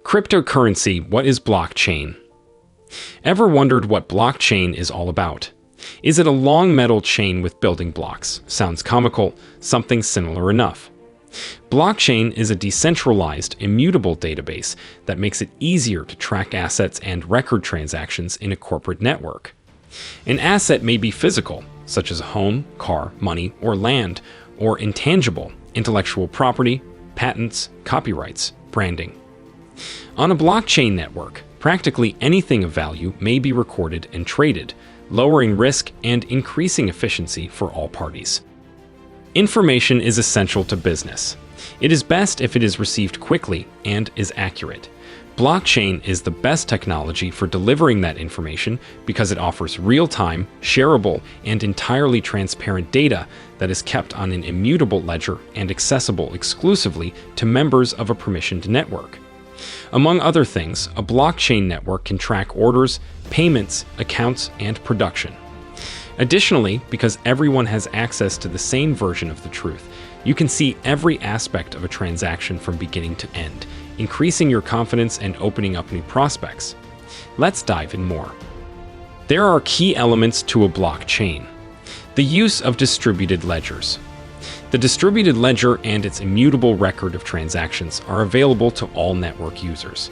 Cryptocurrency, what is blockchain? Ever wondered what blockchain is all about? Is it a long metal chain with building blocks? Sounds comical, something similar enough. Blockchain is a decentralized, immutable database that makes it easier to track assets and record transactions in a corporate network. An asset may be physical, such as a home, car, money, or land, or intangible, intellectual property, patents, copyrights, branding. On a blockchain network, practically anything of value may be recorded and traded, lowering risk and increasing efficiency for all parties. Information is essential to business. It is best if it is received quickly and is accurate. Blockchain is the best technology for delivering that information because it offers real-time, shareable, and entirely transparent data that is kept on an immutable ledger and accessible exclusively to members of a permissioned network. Among other things, a blockchain network can track orders, payments, accounts, and production. Additionally, because everyone has access to the same version of the truth, you can see every aspect of a transaction from beginning to end, increasing your confidence and opening up new prospects. Let's dive in more. There are key elements to a blockchain. The use of distributed ledgers. The distributed ledger and its immutable record of transactions are available to all network users.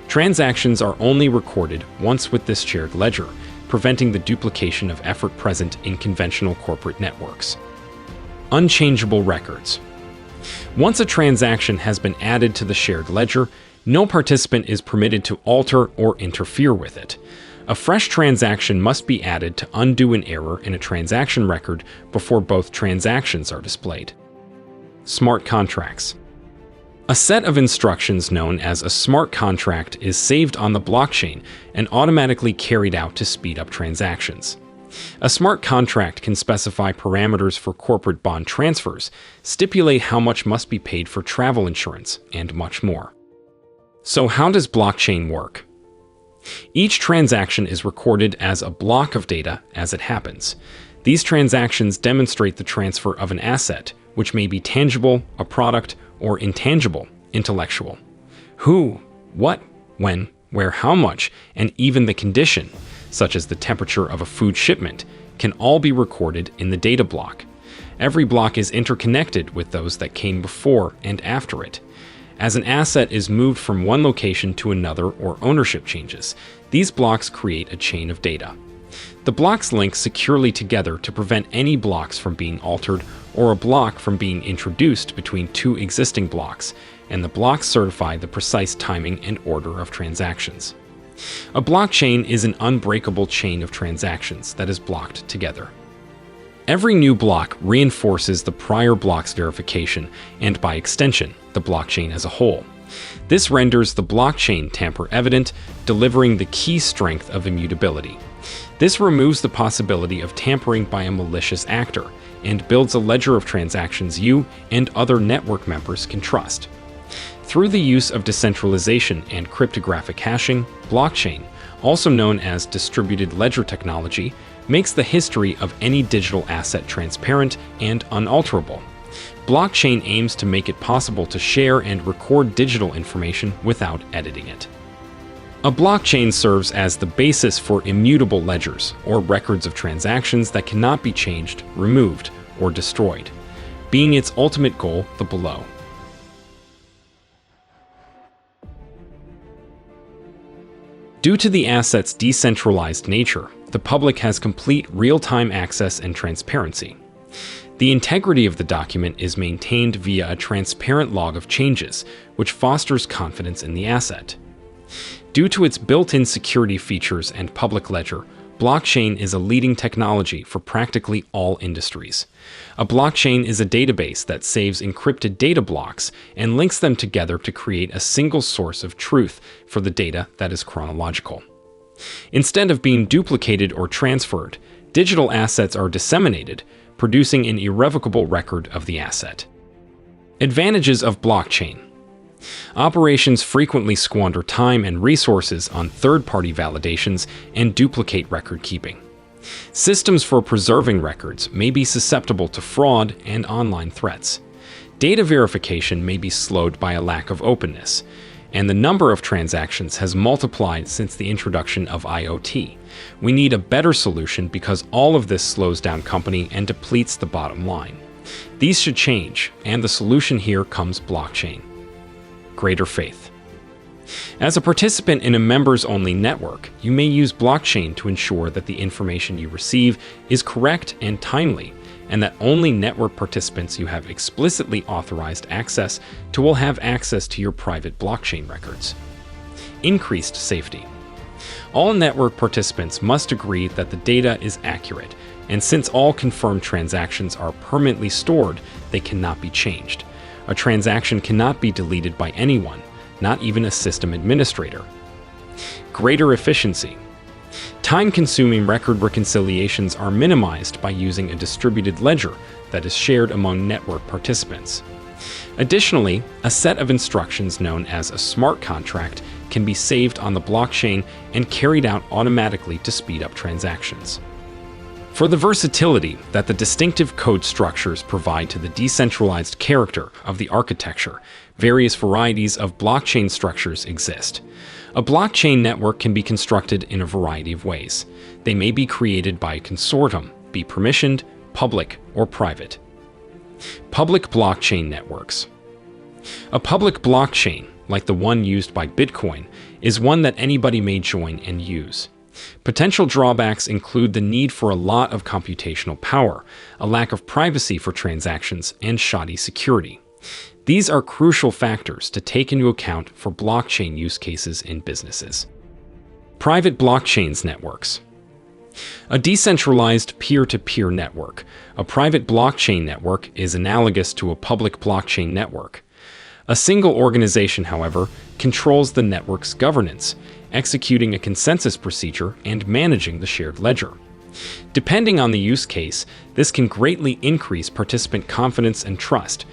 Transactions are only recorded once with this shared ledger, preventing the duplication of effort present in conventional corporate networks. Unchangeable records. Once a transaction has been added to the shared ledger, no participant is permitted to alter or interfere with it. A fresh transaction must be added to undo an error in a transaction record before both transactions are displayed. Smart contracts. A set of instructions known as a smart contract is saved on the blockchain and automatically carried out to speed up transactions. A smart contract can specify parameters for corporate bond transfers, stipulate how much must be paid for travel insurance, and much more. So how does blockchain work? Each transaction is recorded as a block of data as it happens. These transactions demonstrate the transfer of an asset, which may be tangible, a product, or intangible, intellectual. Who, what, when, where, how much, and even the condition, such as the temperature of a food shipment, can all be recorded in the data block. Every block is interconnected with those that came before and after it. As an asset is moved from one location to another or ownership changes, these blocks create a chain of data. The blocks link securely together to prevent any blocks from being altered or a block from being introduced between two existing blocks, and the blocks certify the precise timing and order of transactions. A blockchain is an unbreakable chain of transactions that is blocked together. Every new block reinforces the prior block's verification and, by extension, the blockchain as a whole. This renders the blockchain tamper-evident, delivering the key strength of immutability. This removes the possibility of tampering by a malicious actor and builds a ledger of transactions you and other network members can trust. Through the use of decentralization and cryptographic hashing, blockchain, also known as distributed ledger technology, makes the history of any digital asset transparent and unalterable. Blockchain aims to make it possible to share and record digital information without editing it. A blockchain serves as the basis for immutable ledgers, or records of transactions that cannot be changed, removed, or destroyed, being its ultimate goal the below. Due to the asset's decentralized nature, the public has complete real-time access and transparency. The integrity of the document is maintained via a transparent log of changes, which fosters confidence in the asset. Due to its built-in security features and public ledger, blockchain is a leading technology for practically all industries. A blockchain is a database that saves encrypted data blocks and links them together to create a single source of truth for the data that is chronological. Instead of being duplicated or transferred, digital assets are disseminated, producing an irrevocable record of the asset. Advantages of blockchain. Operations frequently squander time and resources on third-party validations and duplicate record keeping. Systems for preserving records may be susceptible to fraud and online threats. Data verification may be slowed by a lack of openness, and the number of transactions has multiplied since the introduction of IoT. We need a better solution because all of this slows down company and depletes the bottom line. These should change, and the solution here comes blockchain. Greater faith. As a participant in a members-only network, you may use blockchain to ensure that the information you receive is correct and timely, and that only network participants you have explicitly authorized access to will have access to your private blockchain records. Increased safety. All network participants must agree that the data is accurate, and since all confirmed transactions are permanently stored, they cannot be changed. A transaction cannot be deleted by anyone, not even a system administrator. Greater efficiency. Time-consuming record reconciliations are minimized by using a distributed ledger that is shared among network participants. Additionally, a set of instructions known as a smart contract can be saved on the blockchain and carried out automatically to speed up transactions. For the versatility that the distinctive code structures provide to the decentralized character of the architecture, various varieties of blockchain structures exist. A blockchain network can be constructed in a variety of ways. They may be created by a consortium, be permissioned, public, or private. Public blockchain networks. A public blockchain, like the one used by Bitcoin, is one that anybody may join and use. Potential drawbacks include the need for a lot of computational power, a lack of privacy for transactions, and shoddy security. These are crucial factors to take into account for blockchain use cases in businesses. Private blockchains networks. A decentralized peer-to-peer network. A private blockchain network is analogous to a public blockchain network. A single organization, however, controls the network's governance, executing a consensus procedure and managing the shared ledger. Depending on the use case, this can greatly increase participant confidence and trust.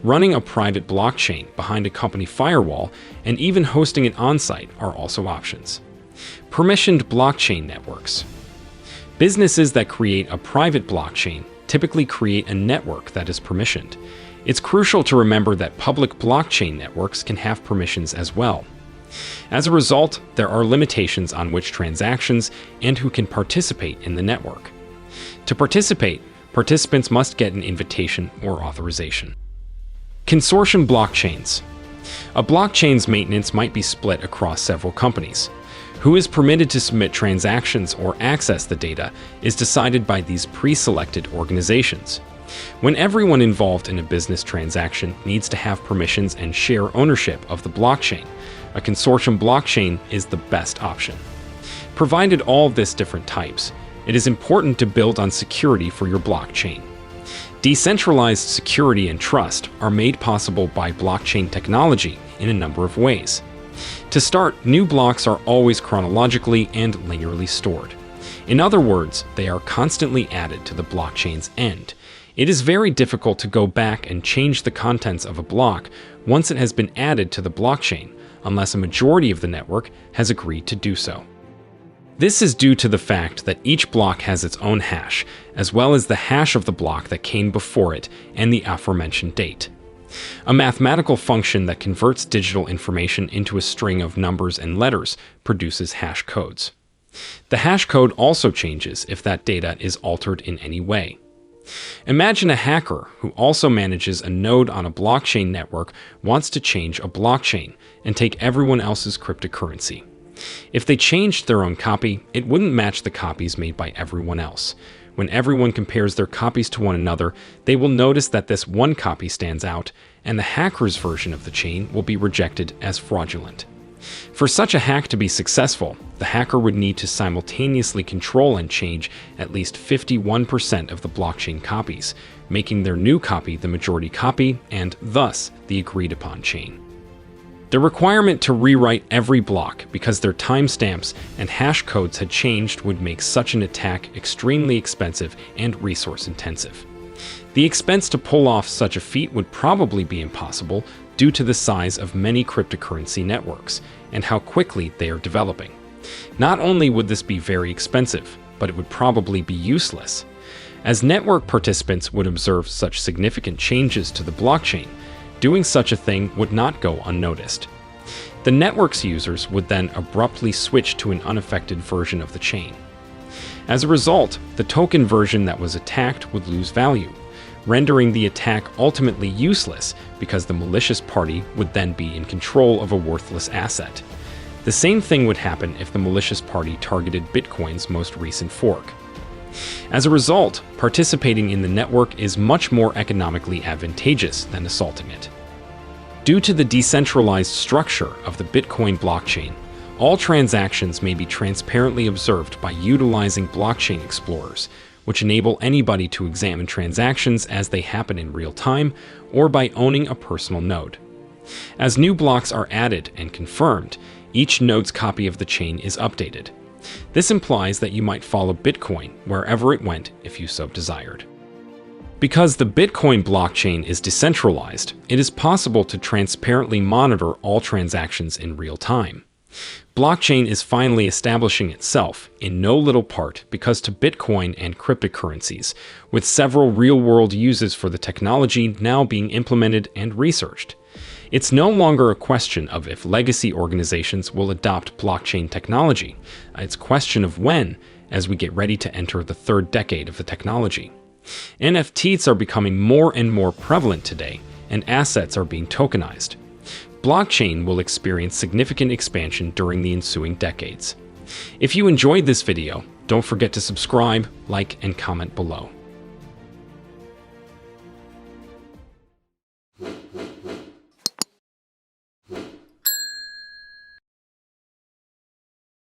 Running a private blockchain behind a company firewall and even hosting it on-site are also options. Permissioned blockchain networks. Businesses that create a private blockchain typically create a network that is permissioned. It's crucial to remember that public blockchain networks can have permissions as well. As a result, there are limitations on which transactions and who can participate in the network. To participate, participants must get an invitation or authorization. Consortium blockchains. A blockchain's maintenance might be split across several companies. Who is permitted to submit transactions or access the data is decided by these pre-selected organizations. When everyone involved in a business transaction needs to have permissions and share ownership of the blockchain, a consortium blockchain is the best option. Provided all of these different types, it is important to build on security for your blockchain. Decentralized security and trust are made possible by blockchain technology in a number of ways. To start, new blocks are always chronologically and linearly stored. In other words, they are constantly added to the blockchain's end. It is very difficult to go back and change the contents of a block once it has been added to the blockchain, unless a majority of the network has agreed to do so. This is due to the fact that each block has its own hash, as well as the hash of the block that came before it and the aforementioned date. A mathematical function that converts digital information into a string of numbers and letters produces hash codes. The hash code also changes if that data is altered in any way. Imagine a hacker who also manages a node on a blockchain network wants to change a blockchain and take everyone else's cryptocurrency. If they changed their own copy, it wouldn't match the copies made by everyone else. When everyone compares their copies to one another, they will notice that this one copy stands out, and the hacker's version of the chain will be rejected as fraudulent. For such a hack to be successful, the hacker would need to simultaneously control and change at least 51% of the blockchain copies, making their new copy the majority copy and, thus, the agreed-upon chain. The requirement to rewrite every block because their timestamps and hash codes had changed would make such an attack extremely expensive and resource-intensive. The expense to pull off such a feat would probably be impossible due to the size of many cryptocurrency networks and how quickly they are developing. Not only would this be very expensive, but it would probably be useless. As network participants would observe such significant changes to the blockchain, doing such a thing would not go unnoticed. The network's users would then abruptly switch to an unaffected version of the chain. As a result, the token version that was attacked would lose value, rendering the attack ultimately useless because the malicious party would then be in control of a worthless asset. The same thing would happen if the malicious party targeted Bitcoin's most recent fork. As a result, participating in the network is much more economically advantageous than assaulting it. Due to the decentralized structure of the Bitcoin blockchain, all transactions may be transparently observed by utilizing blockchain explorers, which enable anybody to examine transactions as they happen in real time or by owning a personal node. As new blocks are added and confirmed, each node's copy of the chain is updated. This implies that you might follow Bitcoin wherever it went if you so desired. Because the Bitcoin blockchain is decentralized, it is possible to transparently monitor all transactions in real time. Blockchain is finally establishing itself, in no little part because to Bitcoin and cryptocurrencies, with several real-world uses for the technology now being implemented and researched. It's no longer a question of if legacy organizations will adopt blockchain technology. It's a question of when, as we get ready to enter the third decade of the technology. NFTs are becoming more and more prevalent today, and assets are being tokenized. Blockchain will experience significant expansion during the ensuing decades. If you enjoyed this video, don't forget to subscribe, like, and comment below.